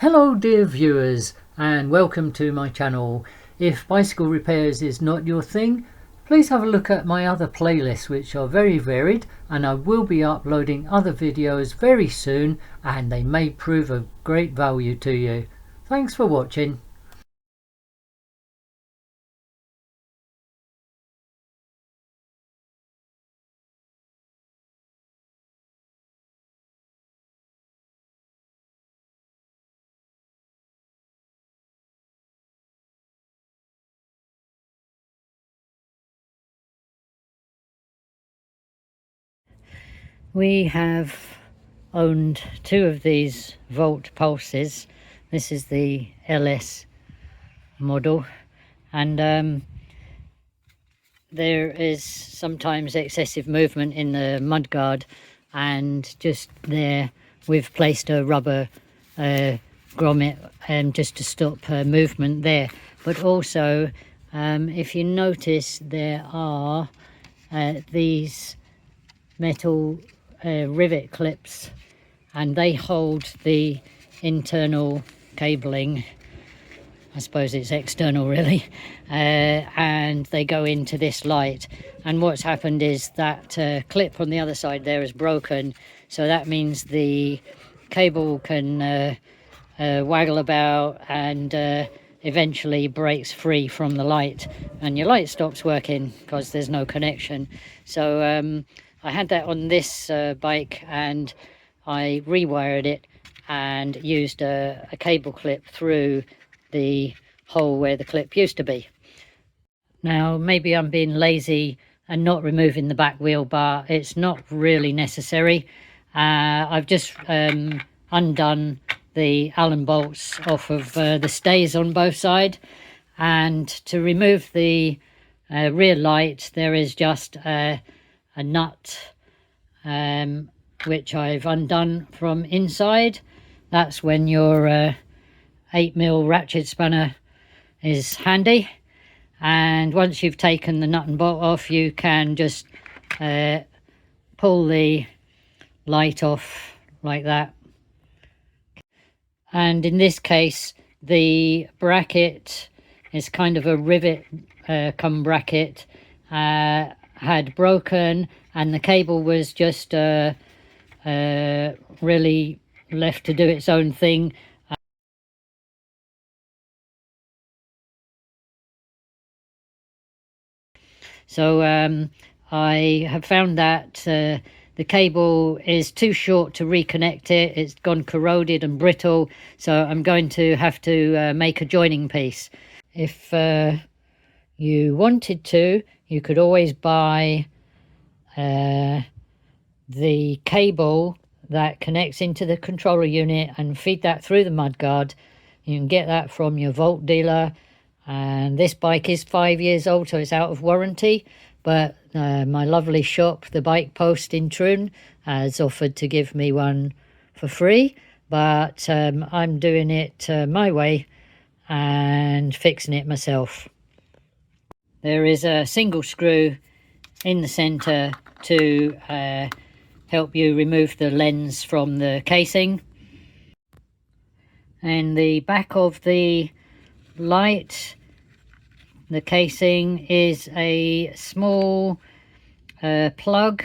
Hello dear viewers, and welcome to my channel. If bicycle repairs is not your thing, please have a look at my other playlists, which are very varied, and I will be uploading other videos very soon, and they may prove of great value to you. Thanks for watching. We have owned two of these volt pulses. This is the LS model, and there is sometimes excessive movement in the mudguard, and just there we've placed a rubber grommet just to stop movement there. But also if you notice, there are these metal rivet clips, and they hold the internal cabling. I suppose it's external really, and they go into this light. And what's happened is that clip on the other side there is broken, so that means the cable can waggle about and eventually breaks free from the light, and your light stops working because there's no connection. So I had that on this bike, and I rewired it and used a cable clip through the hole where the clip used to be. Now maybe I'm being lazy and not removing the back wheel bar. It's not really necessary. I've just undone the Allen bolts off of the stays on both sides, and to remove the rear light there is just a nut which I've undone from inside. That's when your 8mm ratchet spanner is handy, and once you've taken the nut and bolt off, you can just pull the light off like that. And in this case the bracket is kind of a rivet come bracket, had broken, and the cable was just really left to do its own thing. So I have found that the cable is too short to reconnect it. It's gone corroded and brittle, so I'm going to have to make a joining piece. If you wanted to, you could always buy the cable that connects into the controller unit and feed that through the mudguard. You can get that from your Volt dealer, and this bike is 5 years old, so it's out of warranty, but my lovely shop, the Bike Post in Troon, has offered to give me one for free, but I'm doing it my way and fixing it myself. There is a single screw in the center to help you remove the lens from the casing, and the back of the light, the casing, is a small plug,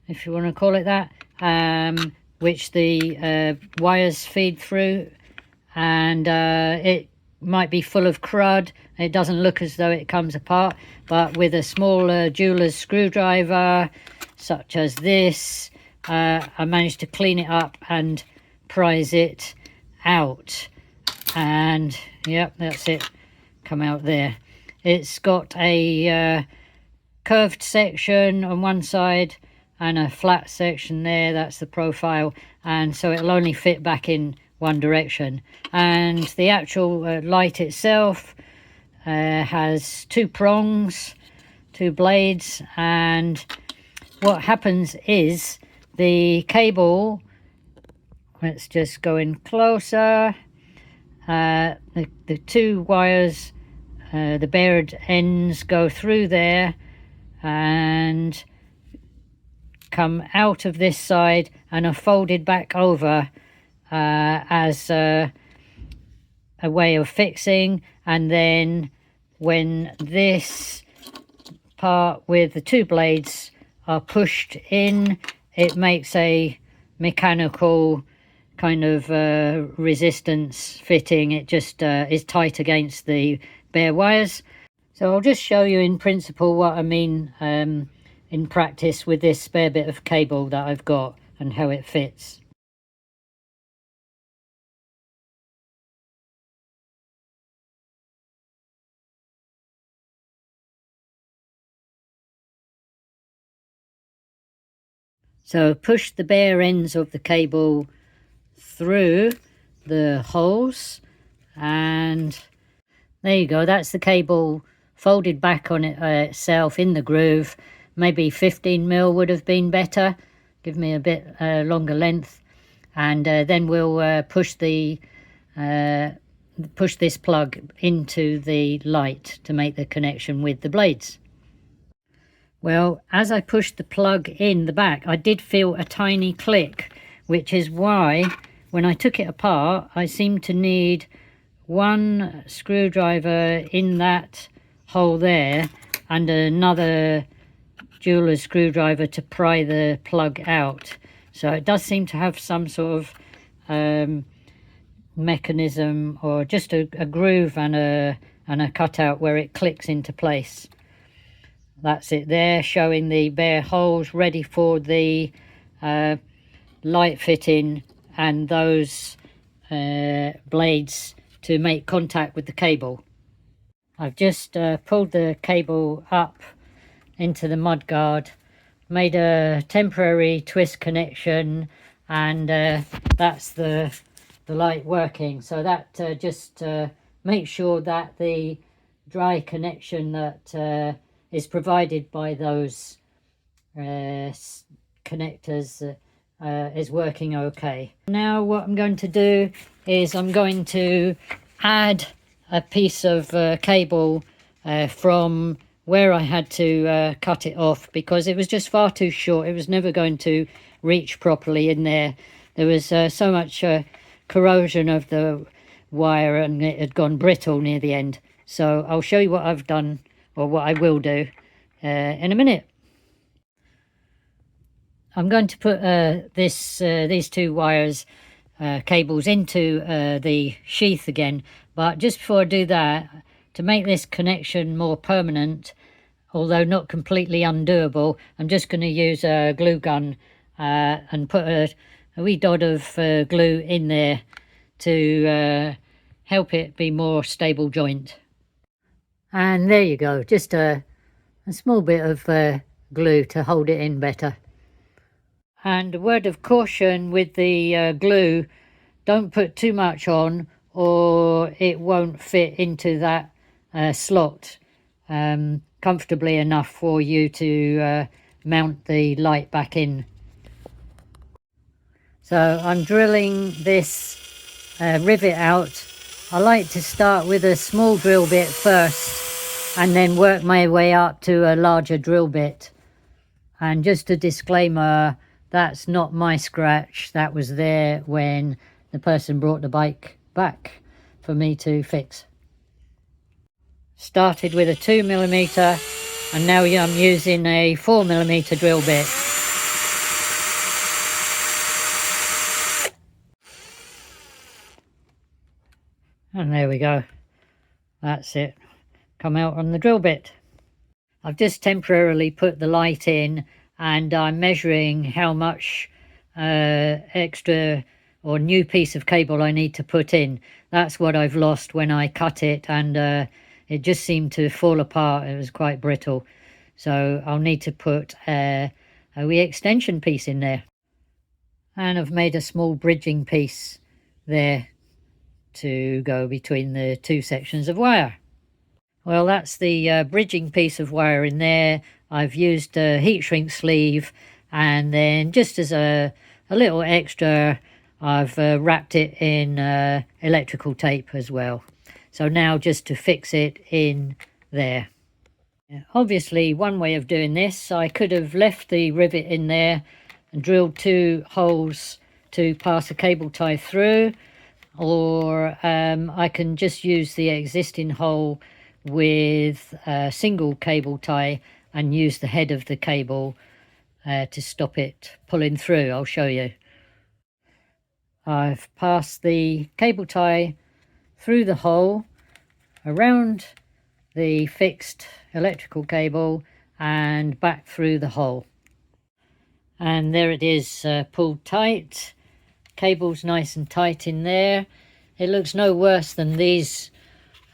if you want to call it that, which the wires feed through, and it might be full of crud. It doesn't look as though it comes apart, but with a small jeweler's screwdriver such as this, I managed to clean it up and prise it out, and yep, that's it, come out there. It's got a curved section on one side and a flat section there, that's the profile, and so it'll only fit back in one direction. And the actual light itself has two prongs, two blades, and what happens is the cable, let's just go in closer, the two wires, the bared ends go through there and come out of this side and are folded back over as a way of fixing, and then when this part with the two blades are pushed in, it makes a mechanical kind of resistance fitting. It just is tight against the bare wires. So I'll just show you in principle what I mean in practice with this spare bit of cable that I've got and how it fits. So push the bare ends of the cable through the holes, and there you go. That's the cable folded back on itself in the groove. Maybe 15mm would have been better, give me a bit longer length. And then we'll push this plug into the light to make the connection with the blades. Well, as I pushed the plug in the back, I did feel a tiny click, which is why when I took it apart, I seemed to need one screwdriver in that hole there and another jeweler's screwdriver to pry the plug out. So it does seem to have some sort of mechanism, or just a groove and a cutout where it clicks into place. That's it there, showing the bare holes ready for the light fitting and those blades to make contact with the cable. I've just pulled the cable up into the mudguard, made a temporary twist connection, and that's the light working. So that just makes sure that the dry connection that is provided by those connectors is working okay. Now what I'm going to do is I'm going to add a piece of cable from where I had to cut it off, because it was just far too short. It was never going to reach properly in there. There was so much corrosion of the wire, and it had gone brittle near the end. So I'll show you what I've done, or what I will do in a minute. I'm going to put these two wires cables into the sheath again, but just before I do that, to make this connection more permanent, although not completely undoable, I'm just going to use a glue gun and put a wee dot of glue in there to help it be more stable joint. And there you go, just a small bit of glue to hold it in better. And a word of caution with the glue, don't put too much on or it won't fit into that slot comfortably enough for you to mount the light back in. So I'm drilling this rivet out. I like to start with a small drill bit first and then work my way up to a larger drill bit. And just a disclaimer, that's not my scratch. That was there when the person brought the bike back for me to fix. Started with a 2mm and now I'm using a 4mm drill bit. And there we go. That's it. Come out on the drill bit. I've just temporarily put the light in, and I'm measuring how much extra or new piece of cable I need to put in. That's what I've lost when I cut it, and it just seemed to fall apart. It was quite brittle. So I'll need to put a wee extension piece in there. And I've made a small bridging piece there to go between the two sections of wire. Well, that's the bridging piece of wire in there. I've used a heat shrink sleeve, and then just as a little extra, I've wrapped it in electrical tape as well. So now just to fix it in there. Obviously, one way of doing this, I could have left the rivet in there and drilled 2 holes to pass a cable tie through, or I can just use the existing hole with a single cable tie and use the head of the cable to stop it pulling through. I'll show you. I've passed the cable tie through the hole, around the fixed electrical cable and back through the hole. And there it is, pulled tight. Cable's nice and tight in there. It looks no worse than these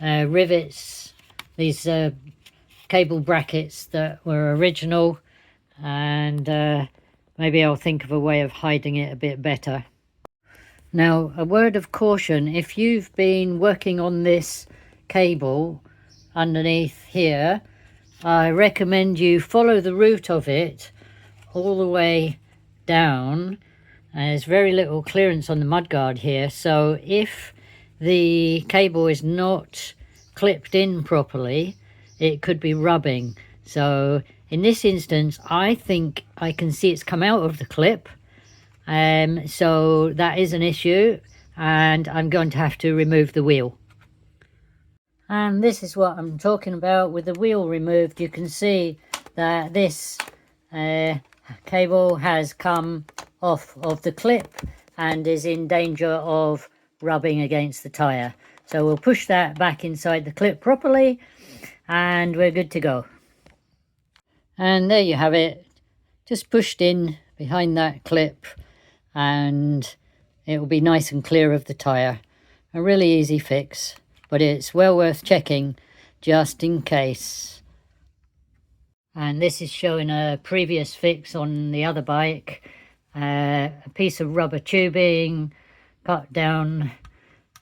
rivets, these cable brackets that were original, and maybe I'll think of a way of hiding it a bit better. Now, a word of caution: if you've been working on this cable underneath here, I recommend you follow the route of it all the way down. There's very little clearance on the mudguard here, so if the cable is not clipped in properly, it could be rubbing. So in this instance, I think I can see it's come out of the clip, so that is an issue, and I'm going to have to remove the wheel. And this is what I'm talking about. With the wheel removed, you can see that this cable has come off of the clip and is in danger of rubbing against the tire. So we'll push that back inside the clip properly and we're good to go. And there you have it, just pushed in behind that clip, and it will be nice and clear of the tire. A really easy fix, but it's well worth checking just in case. And this is showing a previous fix on the other bike. A piece of rubber tubing cut down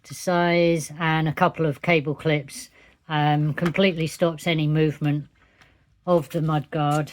to size and a couple of cable clips completely stops any movement of the mudguard.